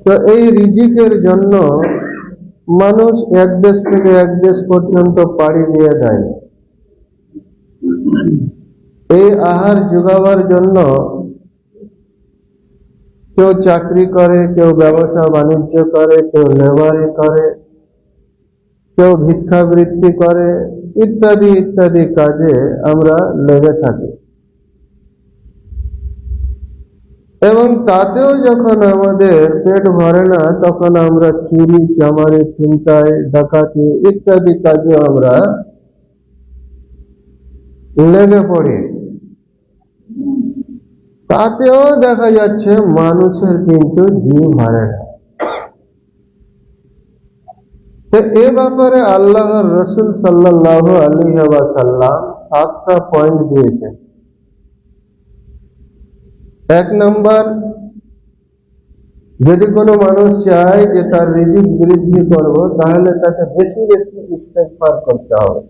তো এই রিজিকের জন্য মানুষ এক দেশ থেকে এক দেশ পর্যন্ত পাড়ি দিয়ে দেয়। এই আহার যোগাবার জন্য কেউ চাকরি করে, কেউ ব্যবসা বাণিজ্য করে, কেউ লেবারি করে, কেউ ভিক্ষাবৃত্তি করে, ইত্যাদি ইত্যাদি কাজে আমরা লেগে থাকি। এবং তাতেও যখন আমাদের পেট ভরে না, তখন আমরা চুরি চামারি ছিনতাই ডাকাতি ইত্যাদি কাজে আমরা লেগে পড়ি। তাতেও দেখা যাচ্ছে মানুষের কিন্তু জীব হারে না। তো এ ব্যাপারে আল্লাহর রাসূল সাল্লাল্লাহু আলাইহি ওয়াসাল্লাম 7টা পয়েন্ট দিয়েছেন। 1 নম্বর, যদি কোনো মানুষ চায় যে তার রিজিক বৃদ্ধি করব, তাহলে তাকে বেশি বেশি ইস্তেগফার করতে হবে,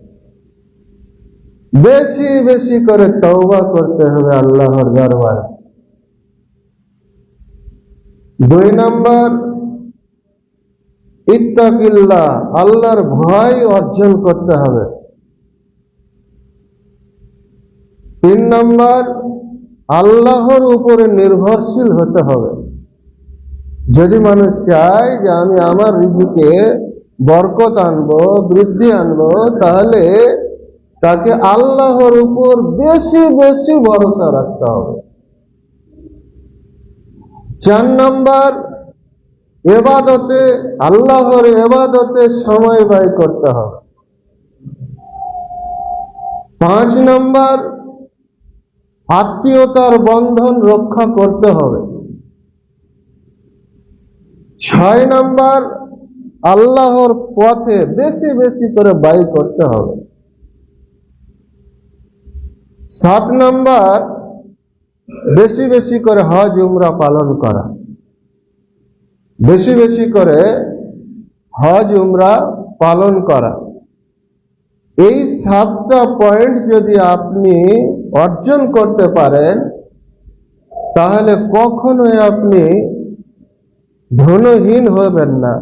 বেশি বেশি করে তওবা করতে হবে আল্লাহর দরবারে। 2 নম্বর, ইত্তাকিল্লাহ, আল্লাহর ভয় অর্জন করতে হবে। 3 নম্বর, আল্লাহর উপরে নির্ভরশীল হতে হবে। যদি মানুষ চায় যে আমি আমার রিজিকে বরকত আনবো, বৃদ্ধি আনবো, তাহলে তাকে আল্লাহর উপর বেশি বেশি ভরসা রাখতে হবে। 4 নম্বর, ইবাদতে, আল্লাহর ইবাদতে সময় ব্যয় করতে হবে। 5 নম্বর, আত্মীয়তার বন্ধন রক্ষা করতে হবে। 6 নম্বর, আল্লাহর পথে বেশি বেশি করে ব্যয় করতে হবে। 7 নম্বর, বেশি বেশি করে হজ উমরা পালন করা, বেশি বেশি করে হজ উমরা পালন করা। এই 7টা পয়েন্ট যদি আপনি অর্জন করতে পারেন, তাহলে কখনোই আপনি ধনহীন হবেন না।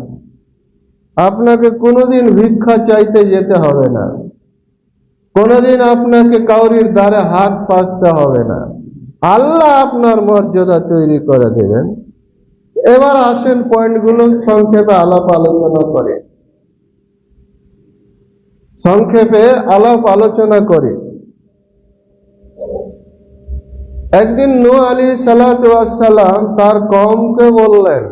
আপনাকে কোনোদিন ভিক্ষা চাইতে যেতে হবে না, কোনোদিন আপনাকে কাউরির দ্বারে হাত পাততে হবে না। আল্লাহ আপনার মর্যাদা তৈরি করে দেবেন। এবার আসেন পয়েন্টগুলো সংক্ষেপে আলাপ আলোচনা করে। একদিন নূহ আলাইহিস সালাতু ওয়াস সালাম তার কওমকে বললেন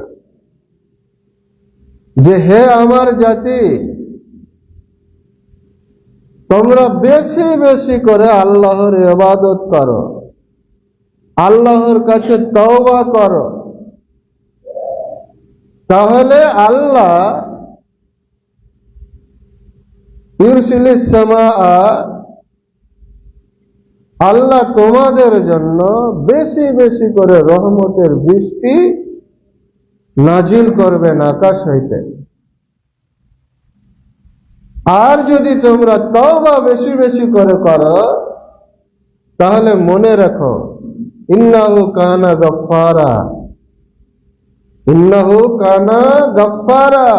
যে, হে আমার জাতি, তোমরা বেশি বেশি করে আল্লাহর ইবাদত করো, আল্লাহর কাছে তওবা করো, তাহলে আল্লাহ ইরসিলিস সামাআ, আল্লাহ তোমাদের জন্য বেশি বেশি করে রহমতের বৃষ্টি নাজিল করবেন আকাশ হইতে। আর যদি তোমরা তওবা বেশি বেশি করে করো, তাহলে মনে রাখো, ইন্নাহু কানা গফফারা, ইন্নাহু কানা গফফারা,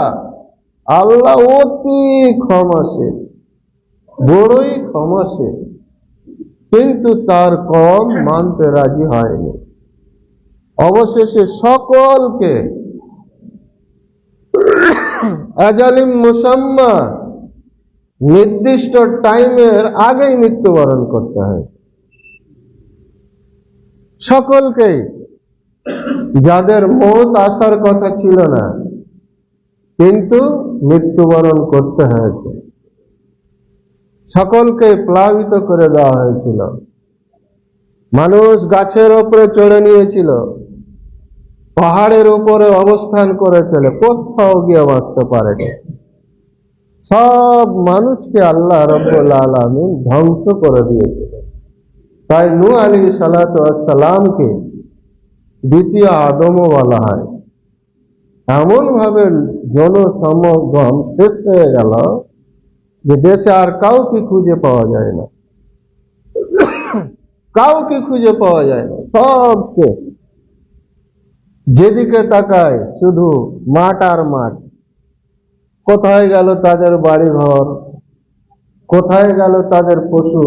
আল্লাহ অতি ক্ষমাশীল, বড়ই ক্ষমাশীল। কিন্তু তার কওম মানতে রাজি হয়নি। অবশেষে সকলকে আজালিম মুসাম্মা, নির্দিষ্ট টাইমের আগেই মৃত্যুবরণ করতে হয়। সকলকেই, যাদের মৌত আসার কথা ছিল না, কিন্তু মৃত্যুবরণ করতে হয়েছে। সকলকে প্লাবিত করে দেওয়া হয়েছিল। মানুষ গাছের উপরে চড়ে নিয়েছিল, পাহাড়ের উপরে অবস্থান করেছিল, কোথাও গিয়ে বাঁচতে পারেনি। সব মানুষকে আল্লাহ রাব্বুল আলামিন ধ্বংস করে দিয়েছিল। তাই নূহ আলাইহিস সালাতু ওয়াস সালামকে দ্বিতীয় আদমও বলা হয়। এমন ভাবে জনসমাগম শেষ হয়ে গেল যে দেশে আর কাউকে খুঁজে পাওয়া যায় না, কাউকে খুঁজে পাওয়া যায় না, সব শেষ। যেদিকে তাকায় শুধু মাঠ আর মাঠ। কোথায় গেল তাদের বাড়িঘর, কোথায় গেল তাদের পশু,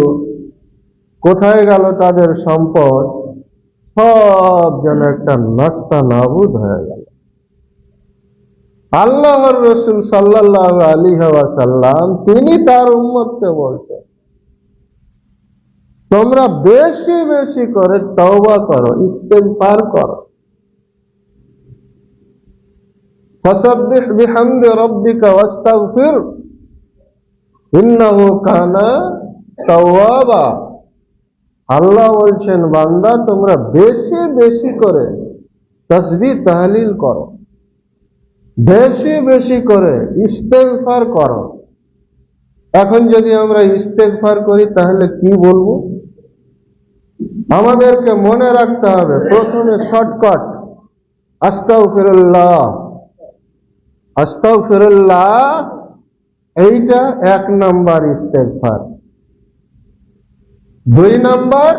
কোথায় গেল তাদের সম্পদ, সব যেন একটা নাস্তা নাবুদ হয়ে গেল। আল্লাহর রাসূল সাল্লাল্লাহু আলাইহি ওয়াসাল্লাম তিনি তার উম্মতকে বলতেন, তোমরা বেশি বেশি করে তওবা করো, ইস্তেগফার করো। ফাসাব্বিহ বিহামদি রাব্বিকা ওয়াস্তাগফির ইন্নাহু কানা তাওয়াবা। আল্লাহ বলছেন, বান্দা তোমরা বেশি বেশি করে তাসবিহ তাহলিল করো, বেশি বেশি করে ইস্তেগফার করো। এখন যদি আমরা ইস্তেগফার করি তাহলে কি বলবো? আমাদেরকে মনে রাখতে হবে, প্রথমে শর্টকাট আস্তাগফিরুল্লাহ, আস্তাগফিরুল্লাহ, এইটা 1 নাম্বার ইস্তেগফার। 2 নাম্বার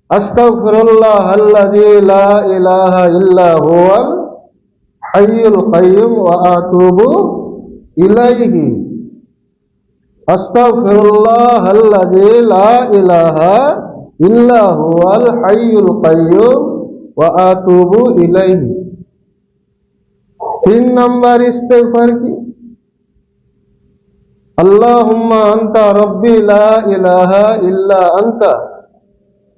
আস্তাগফিরুল্লাহ আল্লাযী লা ইলাহা ইল্লা হুয়াল হাইয়ুল কাইয়্যুম ওয়া আতুবু ইলাইহি। আস্তাগফিরুল্লাহ আল্লাযী লা ইলাহা ইল্লা হুয়াল হাইয়ুল কাইয়্যুম ওয়া আতুবু ইলাইহি। 3 নাম্বার ইস্তেগফার কি? আল্লাহুম্মা আনতা রাব্বি লা ইলাহা ইল্লা আনতা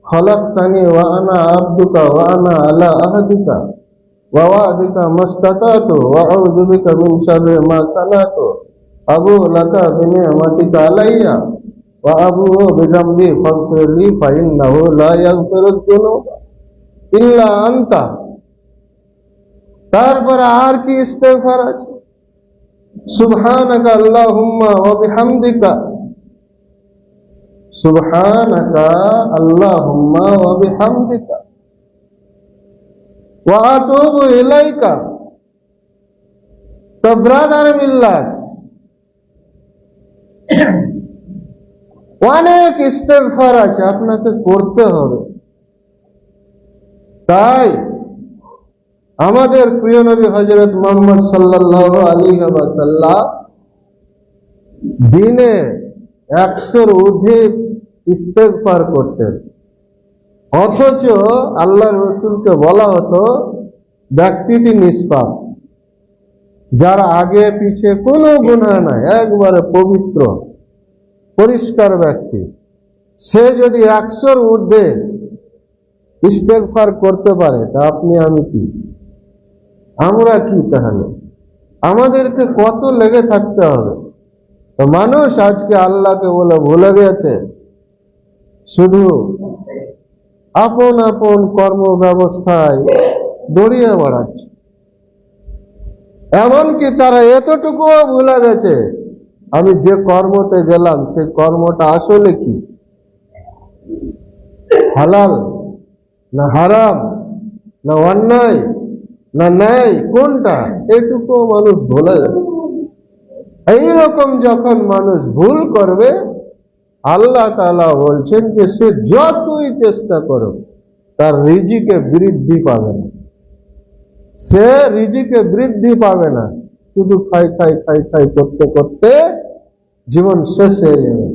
খালাকতানি ওয়া আনা আবদুকা ওয়া আনা আলা আহদিকা ওয়া ওয়া'দিকা মাস্তাতাতু ওয়া আউযু বিকা মিন শাররি মা সানাতু আবু লাকা বিনি'মাতিকা আলাইয়া ওয়া আবুউ বিযামবি ফাগফিরলি ফাইন্নাহু লা ইয়াগফিরুয যুনুবা ইল্লা আনতা। তারপর আর কি ইস্তেগফার আছে? সুবহানাকা আল্লাহুম্মা ওয়া বিহামদিকা, সুবহানাকা আল্লাহুম্মা ওয়া বিহামদিকা ওয়া আতুবু ইলাইকা। তো ব্রাদার মিল্লাত, অনেক ইস্তেগফার আছে, আপনাকে করতে হবে। তাই আমাদের প্রিয় নবী হযরত মুহাম্মদ সাল্লাল্লাহু আলাইহি ওয়াসাল্লাম দিনে 100-এর অধিক ইস্তেগফার করতেন। অথচ আল্লাহর রাসূলকে বলা হতো ব্যক্তিটি নিষ্পাপ, যার আগে পিছে কোনো গুনাহ নাই, একবারে পবিত্র পরিষ্কার ব্যক্তি। সে যদি 100-এর ঊর্ধ্বে ইস্তেগফার করতে পারে, তা আপনি আমি কি, আমরা কি? তাহলে আমাদেরকে কত লেগে থাকতে হবে। তো মানুষ আজকে আল্লাহকে বলে ভুলে গেছে, শুধু আপন আপন কর্ম ব্যবস্থায় দড়িয়ে বেড়াচ্ছে। এমনকি তারা এতটুকুও ভুলে গেছে, আমি যে কর্মতে গেলাম সেই কর্মটা আসলে কি, হালাল না হারাম, না অন্যায় না ন্যায়, কোনটা, এটুকু মানুষ ভুলে যাবে। এইরকম যখন মানুষ ভুল করবে, আল্লাহ তাআলা বলছেন যে সে যতই চেষ্টা করুক তার রিজিকে বৃদ্ধি পাবে না, সে রিজিকে বৃদ্ধি পাবে না, শুধু খাই খাই খাই খাই করতে করতে জীবন শেষ হয়ে যাবে,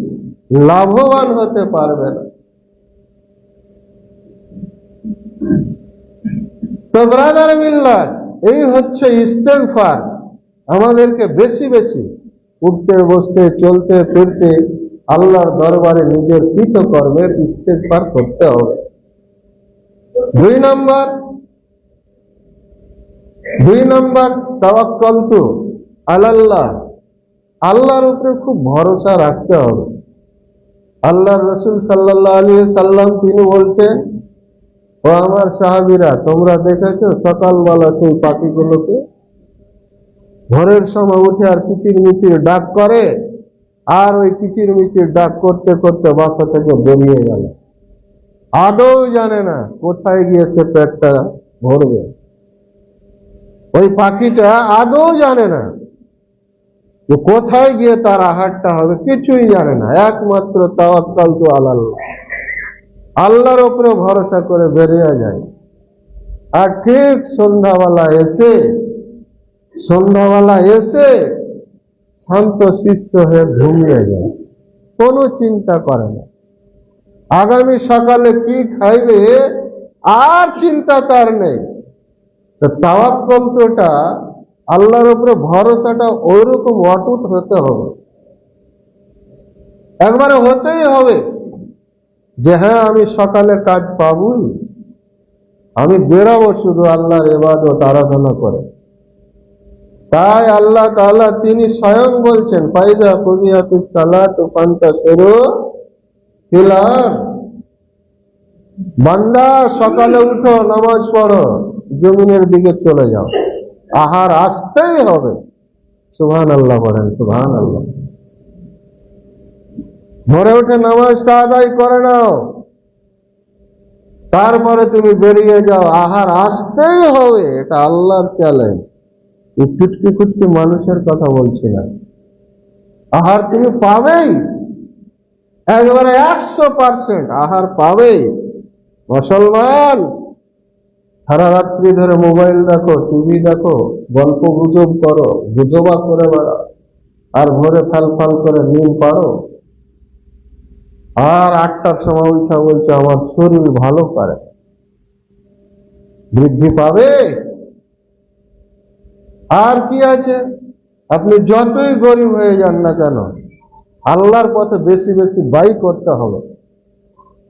লাভবান হতে পারবে না। তো ব্রাদার মিল্লাত, এই হচ্ছে ইস্তেগফার। আমাদেরকে বেশি বেশি উঠতে বসতে চলতে ফিরতে আল্লাহর দরবারে নিজের কৃতকর্মের ইস্তেগফার করতে হবে। 2 নাম্বার তাওয়াক্কালতু আলাল্লাহ, আল্লাহর উপরে খুব ভরসা রাখতে হবে। আল্লাহর রাসূল সাল্লাল্লাহু আলাইহি সাল্লাম তিনি বলছেন, ও আমার সাহাবীরা, তোমরা দেখেছো সকালবেলা সেই পাখিগুলোকে ভোরের সময় উঠে আর কিচির মিচির ডাক করে, আর ওই কিচির মিচির ডাক করতে করতে বাসা থেকে বেরিয়ে গেল, আদৌ জানে না কোথায় গিয়েছে পেটটা ভরবে। ওই পাখিটা আদৌ জানে না যে কোথায় গিয়ে তার আহারটা হবে, কিছুই জানে না। একমাত্র তাওয়াক্কালতু আলাল্লাহ, আল্লাহর উপরে ভরসা করে বেরিয়ে যায়। আর ঠিক সন্ধ্যাবেলা এসে শান্ত শিষ্ট হয়ে ঘুমিয়ে যায়, কোনো চিন্তা করে না। আগামী সকালে কি খাইবে আর চিন্তা তার নেই। তো তাওয়াক্কুলটা, আল্লাহর উপরে ভরসাটা ওইরকম অটুট হতে হবে, একবারে হতেই হবে যে হ্যাঁ আমি সকালে কাজ পাবই, আমি বেরাবো শুধু আল্লাহর ইবাদত আরাধনা করে। তাই আল্লাহ তাআলা তিনি স্বয়ং বলছেন, ফাইদা কুদিয়াতিস সালাতু ফান্তাশিরু ফিল আরদ, বান্দা সকালে উঠো, নামাজ পড়ো, জমিনের দিকে চলে যাও, আহার আসতেই হবে। সুবহানাল্লাহ বলেন, সুবহানাল্লাহ। ভোরে উঠে নামাজটা আদায় করে নাও, তারপরে তুমি বেরিয়ে যাও, আহার আসতেই হবে, এটা আল্লাহর চ্যালেঞ্জ। এই টুটকি ফুটকি মানুষের কথা বলছি না, আহার তুমি পাবেই, একবারে 100% আহার পাবেই। মুসলমান সারা রাত্রি ধরে মোবাইল দেখো, টিভি দেখো, গল্প গুজব করো, গুজবা করে বেড়াও, আর ভোরে ফাল করে নিম পারো, আর 8টার সময় উঠা বলছে আমার শরীর ভালো করে, বৃদ্ধি পাবে? আর কি আছে? আপনি যতই গরিব হয়ে যান না কেন, আল্লাহর পথে বেশি বেশি ব্যয় করতে হবে।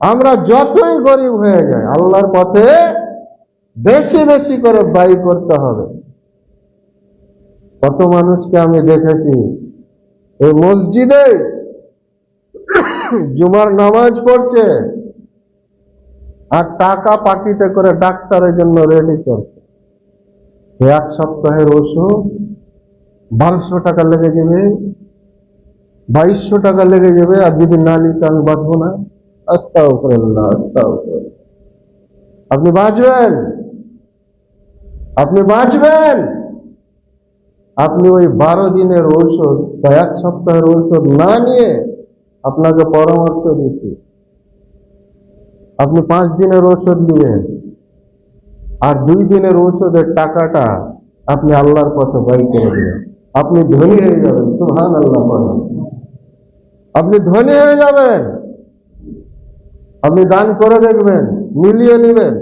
আমরা যতই গরিব হয়ে যাই, আল্লাহর পথে বেশি বেশি করে ব্যয় করতে হবে। কত মানুষকে আমি দেখেছি এই মসজিদে জুমার নামাজ পড়ছে আর টাকা পাকিটে করে ডাক্তারের জন্য রেডি করছে। 1 সপ্তাহের ওষুধ 1200 টাকা লেগে যাবে, 2200 টাকা লেগে যাবে, আর যদি না নিতে আমি বাঁচবো না। আস্তাগফিরুল্লাহ, আস্তাগফিরুল্লাহ। আপনি বাঁচবেন, আপনি ওই 12 দিনের ঔষধ বা 1 সপ্তাহের ঔষধ না নিয়ে, আপনাকে পরামর্শ দিচ্ছি, আপনি 5 দিনের ঔষধ নিবেন, আর 2 দিনের ঔষধের টাকাটা আপনি আল্লাহর পথে ব্যয় করে দিবেন, আপনি ধনী হয়ে যাবেন। সুবহানাল্লাহ বলেন, আপনি ধনী হয়ে যাবেন। আপনি দান করে দেখবেন, মিলিয়ে নেবেন,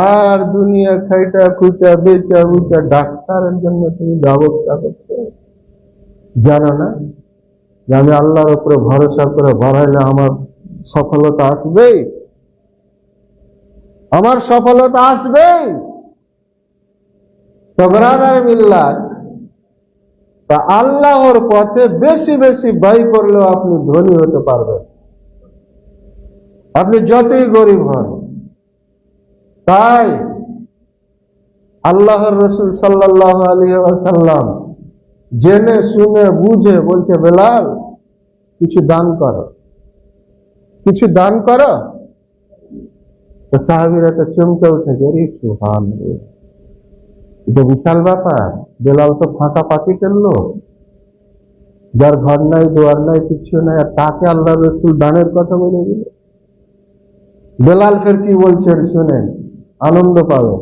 আর দুনিয়া খাইটা খুঁটা বেচা বুচা ডাক্তারের জন্য তুমি ব্যবস্থা করতে জানো না যে আমি আল্লাহর উপরে ভরসা করে বাড়াইলে আমার সফলতা আসবেই, আমার সফলতা আসবেই। তো ব্রাদার মিল্লাত, তা আল্লাহর পথে বেশি বেশি ব্যয় করলেও আপনি ধনী হতে পারবেন, আপনি যতই গরিব হন। তাই আল্লাহর রাসূল সাল্লাল্লাহু আলাইহি ওয়াসাল্লাম জেনে শুনে বুঝে বলছে, বেলাল কিছু দান করো, কিছু দান করো। তো সাহাবীরা তো চমকে উঠে, রে সুবহানাল্লাহ, এটা বিশাল ব্যাপার। বেলাল তো ফাঁকা পাতি করলো, যার ঘর নাই, দুয়ার নাই, কিছু নাই, আর তাকে আল্লাহর রাসূল দানের কথা বলে দিল। বেলাল ফের কি বলছেন শুনেন, আনন্দ পাবেন।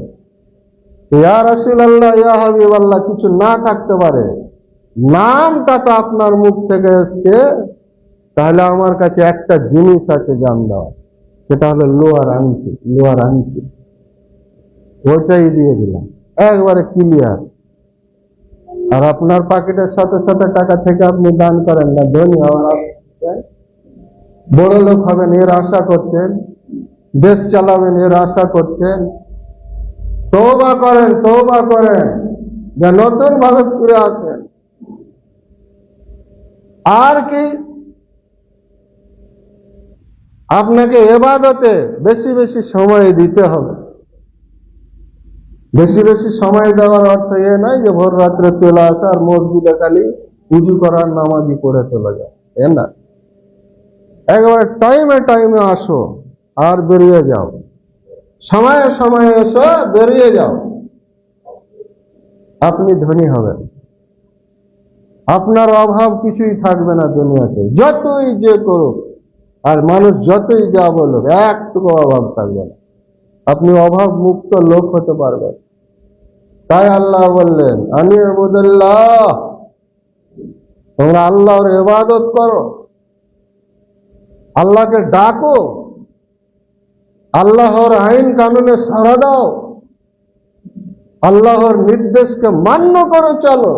ইয়া রাসূলুল্লাহ, ইয়া হাবিবাল্লাহ, কিছু না থাকতে পারে, নামটা তো আপনার মুখ থেকে এসছে, তাহলে আমার কাছে একটা জিনিস আছে জান দেওয়া, সেটা হলো লোহার আংটি, ওইটাই দিয়ে দিলাম, একবারে ক্লিয়ার। আর আপনার পকেটের সাথে সাথে টাকা থেকে আপনি দান করেন না, ধনী হওয়ার আশা, বড় লোক হবেন এর আশা করছেন, দেশ চালাবেন এর আশা করছেন। তওবা করেন, যে নতুন ভাবে ফিরে আসেন। আর কি, আপনাকে ইবাদতে বেশি বেশি সময় দিতে হবে। বেশি বেশি সময় দেওয়ার অর্থ এ নয় যে ভোর রাত্রে চলে আসা আর মসজিদে খালি উজু করার নামাজি পড়ে চলে যায়, এ না। একবারে টাইমে আসো আর বেরিয়ে যাও, সময়ে এসো, বেরিয়ে যাও, আপনি ধনী হবেন। আপনার অভাব কিছুই থাকবে না দুনিয়াতে, যতই যে করুক আর মানুষ যতই যা বলুক, একটুকু অভাব থাকবে না। আপনি অভাব মুক্ত লোক হতে পারবেন। তাই আল্লাহ বললেন, আনি আবুদুল্লাহ, তোমরা আল্লাহর ইবাদত করো, আল্লাহকে ডাকো, আল্লাহর আইন কানুনে সাড়া দাও, আল্লাহর নির্দেশকে মান্য করো, চলো,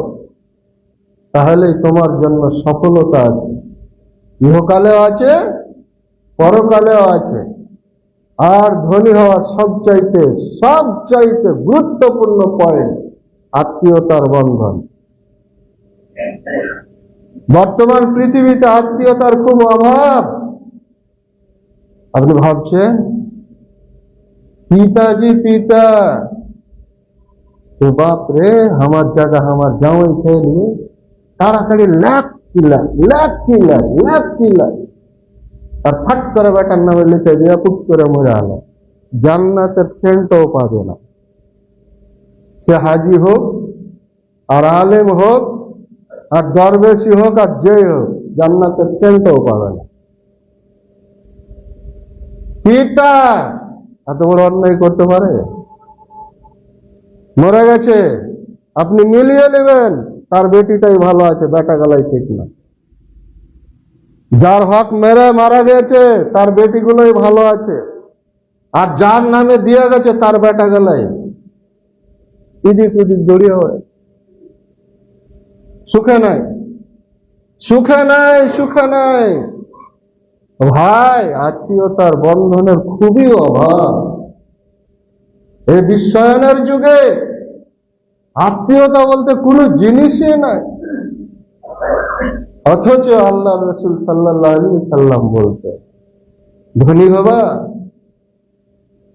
তাহলেই তোমার জন্য সফলতা আছে, ইহকালেও আছে, পরকালেও আছে। আর ধনী হওয়ার সবচাইতে গুরুত্বপূর্ণ পয়েন্ট আত্মীয়তার বন্ধন। বর্তমান পৃথিবীতে আত্মীয়তার খুব অভাব। আপনি ভাবছেন পিতাজি পিতা, তো বাপ রে, আমার জায়গা আমার জামাই খেয়ে নিয়ে তাড়াতাড়ি লাখ কিলা আর ফাট করে বেটার নামে লিখে দিয়ে পুট করে মরে আলো, জান্নাতের সেন্টও পাবে না। সে হাজি হোক আর আলেম হোক আর দরবেশি হোক আর যেই হোক, জান্নাতের সেন্টও পাবে না। পিতা এত বড় অন্যায় করতে পারে? মরে গেছে, আপনি মিলিয়ে নেবেন তার বেটিটাই ভালো আছে, বেটা গেলাই ঠিক না। যার হক মেরে মারা গেছে তার বেটিগুলোই ভালো আছে, আর যার নামে দিয়ে গেছে তার বেটা গেলাই ইদিক উদিক দড়িয়ে হয়। সুখে নাই, সুখে নাই, সুখে নাই। ভাই, আত্মীয়তার বন্ধনের খুবই অভাব। এই বিশ্বায়নের যুগে আত্মীয়তা বলতে কোনো জিনিসই নাই। অথচ আল্লাহ রসুল সাল্লাল্লাহু আলাইহি সাল্লাম বলতে, ধনী হবা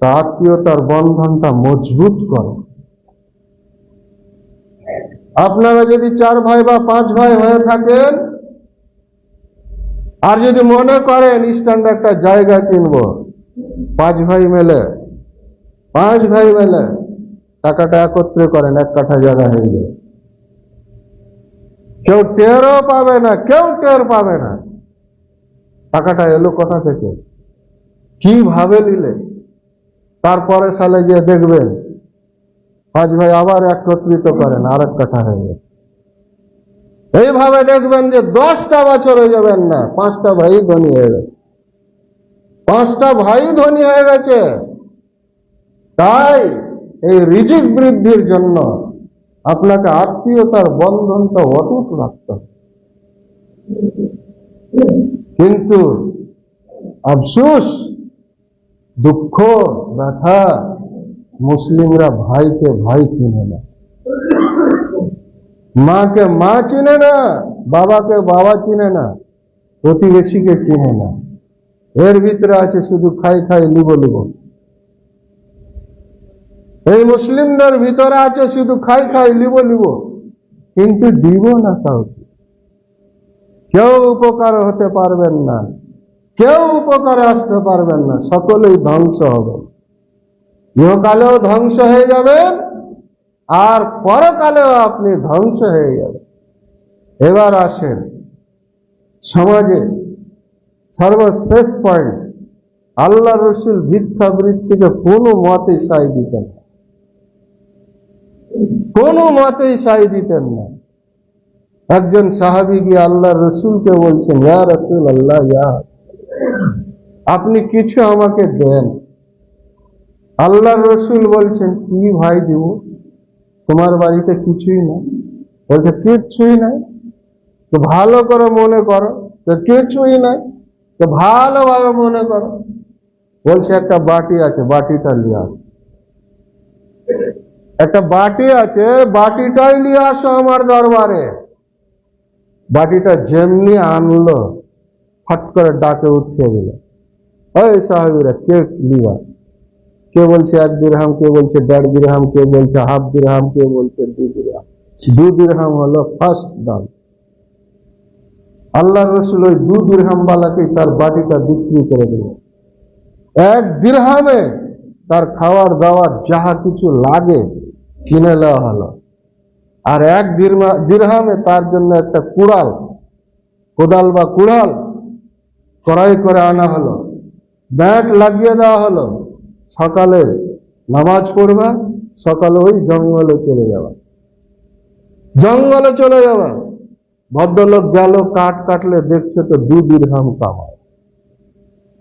তা আত্মীয়তার বন্ধনটা মজবুত করো। আপনারা যদি 4 ভাই বা 5 ভাই হয়ে থাকেন, আর যদি মনে করেন স্ট্যান্ডে একটা জায়গা কিনবো, 5 ভাই মেলে টাকাটা একত্রে করেন, 1 কাঠা জায়গা হয়ে যায়। কেউ টেরও পাবে না, কেউ টের পাবে না টাকাটা এলো কোথা থেকে, কিভাবে নিলে। তারপরে সালে গিয়ে দেখবেন 5 ভাই আবার একত্রিত করেন, আর 1 কাঠা হয়ে যায়। এইভাবে দেখবেন যে 10টা বছর হয়ে যাবেন না, 5টা ভাই ধনী হয়ে গেছে, 5টা ভাই ধনী হয়ে গেছে। তাই এই রিজিক বৃদ্ধির জন্য আপনাকে আত্মীয়তার বন্ধনটা অটুট রাখতে হবে। কিন্তু আফসোস, দুঃখ, ব্যথা, মুসলিমরা ভাইকে ভাই চিনে না, মাকে মা চিনে না, বাবাকে বাবা চিনে না, প্রতিবেশীকে চিনে না। এর ভিতরে আছে শুধু খাই লিব। এই মুসলিমদের ভিতরে আছে শুধু খাই লিব, কিন্তু দিব না কাউকে। কেউ উপকার হতে পারবেন না, কেউ উপকারে আসতে পারবেন না, সকলেই ধ্বংস হবে। ইহকালেও ধ্বংস হয়ে যাবেন, আর পরকালেও আপনি ধ্বংস হয়ে যাবেন। এবার আসেন সমাজে সর্বশেষ পয়েন্ট, আল্লাহ রসুল ভিক্ষাবৃত্তিকে কোনো মতেই সাই দিতেন না, কোনো মতেই সাই দিতেন না। একজন সাহাবী গিয়ে আল্লাহ রসুলকে বলছেন, ইয়া রাসূলুল্লাহ, আপনি কিছু আমাকে দেন। আল্লাহ রসুল বলছেন, কি ভাই দিব, তোমার বাড়িতে কিছুই না? বলছে, কিচ্ছুই নাই। তো ভালো করে মনে করো, তো কিছুই নাই, তো ভালোভাবে মনে করো। বলছে, একটা বাটি আছে, বাটিটা নিয়ে আসো। একটা বাটি আছে, বাটিটাই নিয়ে আসো আমার দরবারে। বাটিটা যেমনি আনলো, ফট করে ডাকে উঠে গেল, ওই সাহাবীরা, কে লিবা? কে বলছে 1 দিরহাম, কে বলছে 1.5 দিরহাম, কে বলছে হাফ দিরহাম, কে বলছে 2 দিরহাম। 2 দিরহাম হলো ফার্স্ট দাম। আল্লাহ রসুল ওই 2 দিরহাম বালাকে তার বাটিটা বিক্রি করে দিল। 1 দিরহামে তার খাওয়ার দাওয়ার যাহা কিছু লাগে কিনে নেওয়া হলো, আর 1 দিরহামে তার জন্য একটা কোদাল বা কুড়াল ক্রয় করে আনা হলো, ব্যাট লাগিয়ে দেওয়া হলো, সকালে নামাজ পড়বা, সকালে ওই জঙ্গলে চলে যাওয়া, জঙ্গলে চলে যাওয়া। ভদ্রলোক গেল, কাঠ কাটলে দেখছে তো 2 দিরহাম কামায়।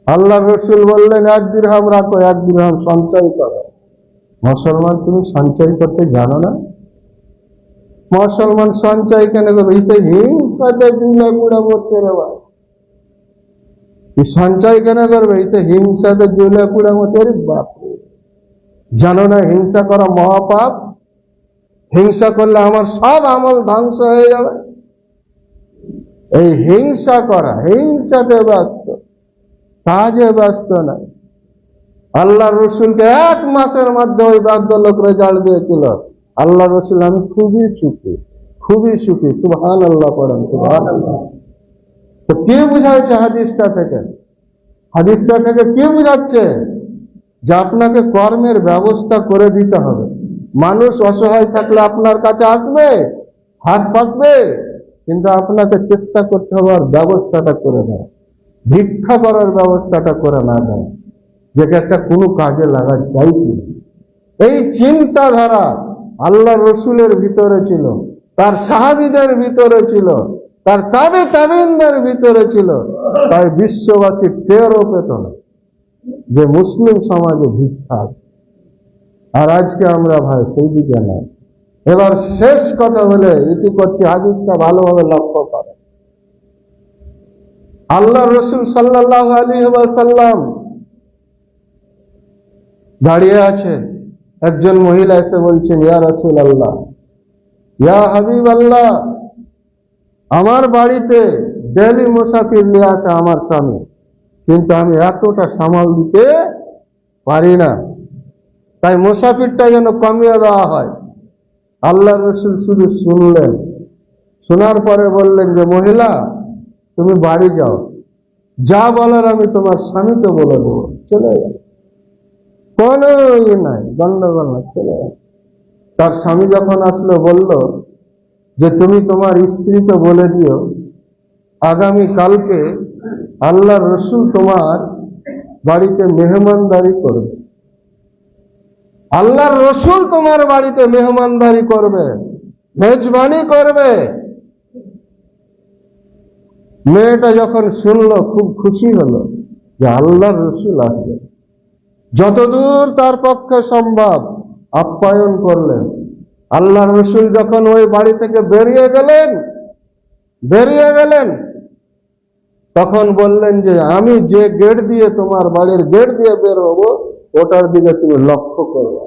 আল্লাহ রসুল বললেন 1 দিরহাম রাখো, 1 দিরহাম সঞ্চয় করো। মুসলমান, তুমি সঞ্চয় করতে জানো না? মুসলমান সঞ্চয় কেন করবে? হিংসাতে জুলে পুড়ে মরছে রে ভাই। সঞ্চয় কেন করবে? হিংসাতে জুলে পুড়ে মরছে। বাপরে, জানো না হিংসা করা মহাপাপ? হিংসা করলে আমার সব আমল ধ্বংস হয়ে যাবে। এই হিংসা করা, হিংসাতে ব্যস্ত, কাজে ব্যস্ত নাই। আল্লাহ রসুলকে 1 মাসের মধ্যে ওই ভদ্রলোক রেজাল্ট দিয়েছিল। আল্লাহ রসুল, আমি খুবই সুখী, খুবই সুখী। সুবহানাল্লাহ পড়েন, সুবহানাল্লাহ। তো কে বুঝাইছে হাদিসটা থেকে? হাদিসটা থেকে কে বুঝাচ্ছে যে আপনাকে কর্মের ব্যবস্থা করে দিতে হবে। মানুষ অসহায় থাকলে আপনার কাছে আসবে, হাত পাতবে, কিন্তু আপনাকে চেষ্টা করতে হবে আর ব্যবস্থাটা করে দেয়। ভিক্ষা করার ব্যবস্থাটা করে না দেয়, যেটা একটা কোনো কাজে লাগা যায় কি। এই চিন্তাধারা আল্লাহ রসুলের ভিতরে ছিল, তার সাহাবীদের ভিতরে ছিল, তার তাবেঈনদের ভিতরে ছিল। তাই বিশ্ববাসী টেরও পেত না যে মুসলিম সমাজে ভিক্ষা। আর আজকে আমরা ভাই সেই দিকে নাই। এবার শেষ কথা বলে এটি করছি, হাদিসটা ভালোভাবে লক্ষ্য করে। আল্লাহ রসুল সাল্লাল্লাহু আলাইহি ওয়াসাল্লাম দাঁড়িয়ে আছে, একজন মহিলা এসে বলছেন, ইয়া রাসূলুল্লাহ, ইয়া হাবিবাল্লাহ, আমার বাড়িতে ডেলি মুসাফির নিয়ে আসে আমার স্বামী, কিন্তু আমি এতটা সামাল দিতে পারি না, তাই মুসাফিরটা যেন কমিয়ে দেওয়া হয়। আল্লাহ রসুল শুধু শুনলেন, শোনার পরে বললেন যে মহিলা, তুমি বাড়ি যাও, যা বলার আমি তোমার স্বামীকে বলে দেবো। চলে গেল, কোনো নাই, গন্ডগোল না, চলে গেল। তার স্বামী যখন আসলো বলল যে তুমি তোমার স্ত্রীকে বলে দিও আগামী কালকে আল্লাহ রসুল তোমার বাড়িতে মেহমানদারি করবে। আল্লাহর রসুল তোমার বাড়িতে মেহমানদারি করবে, মেজবানি করবে। মেয়েটা যখন শুনলো খুব খুশি হলো যে আল্লাহর রসুল আসবে। যতদূর তার পক্ষে সম্ভব আপ্যায়ন করলেন। আল্লাহর রসুল যখন ওই বাড়ি থেকে বেরিয়ে গেলেন তখন বললেন যে আমি যে গেট দিয়ে তোমার বাড়ির গেট দিয়ে বের হবো ওটার দিকে তুমি লক্ষ্য করবে।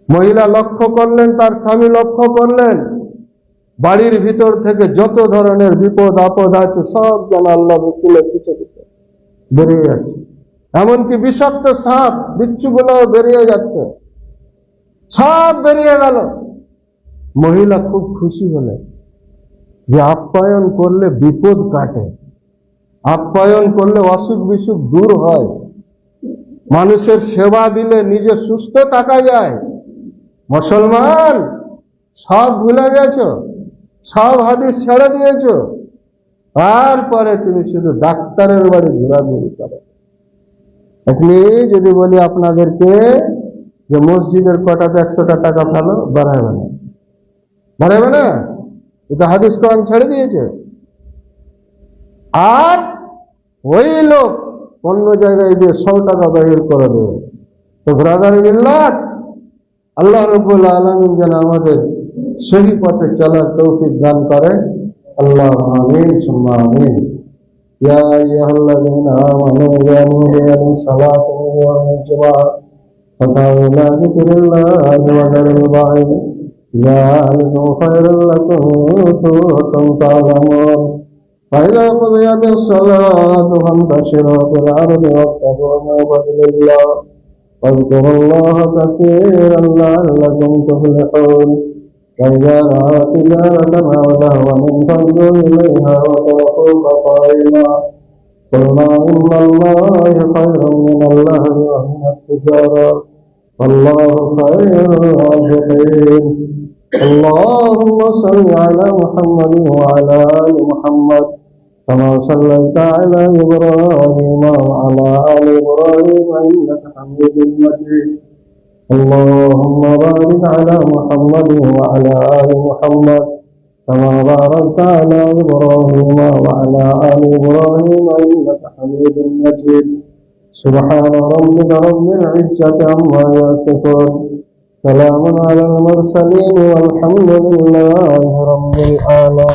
মহিলা লক্ষ্য করলেন, তার স্বামী লক্ষ্য করলেন, বাড়ির ভিতর থেকে যত ধরনের বিপদ আপদ আছে সব যেন আল্লাহ রসুলের পিছে পিছে বেরিয়ে যাচ্ছে। এমনকি বিষাক্ত সাপ বিচ্ছুগুলো বেরিয়ে যাচ্ছে, সব বেরিয়ে গেল। মহিলা খুব খুশি হলেন যে আপ্যায়ন করলে বিপদ কাটে, আপ্যায়ন করলে অসুখ বিসুখ দূর হয়, মানুষের সেবা দিলে নিজে সুস্থ থাকা যায়। মুসলমান, সব ভুলে গেছো, সব হাদিস ছেড়ে দিয়েছো, তারপরে তুমি শুধু ডাক্তারের বাড়ি ঘোরাঘুরি করো। এখনি যদি বলি আপনাদেরকে যে মসজিদের কোটাতে 100টা টাকা ফেলো, বাড়াবে না, বাড়াবে না। এটা হাদিস কোরআন ছেড়ে দিয়েছে। আর ওই লোক অন্য জায়গায় দিয়ে 100 টাকা বাহির করে দেবে। তো ব্রাদার মিল্লাত, আল্লাহ রাব্বুল আলামিন যেন আমাদের সহি পথে চলার তৌফিক দান করেন। আল্লাহুম্মা আমিন সুম্মা আমিন। ইয়া আইয়ুহাল্লাযীনা আমানু ইয়া সালাতু ওয়া জামাআ ফাসাউ ইলা যিকরিল্লাহি ওয়া যারিল বাই'আ যালিকুম খায়রুল লাকুম কুনতুম তা'লামুন। فإذا قضيت الصلاة فانتشروا في الأرض وابتغوا من فضل الله واذكروا الله كثيرا لعلكم تفلحون. فإذا رأوا تجارة أو لهوا انفضوا إليها وتركوك قائما قل ما عند الله خير من اللهو ومن التجارة والله خير الرازقين. اللهم صل على محمد وعلى آل محمد كما صليت على إبراهيم وعلى آل إبراهيم إنك حميد مجيد اللهم بارك على محمد وعلى آل محمد كما باركت على إبراهيم وعلى آل إبراهيم إنك حميد مجيد سبحان ربك رب العزة عما يصفون سلام على المرسلين والحمد لله رب العالمين.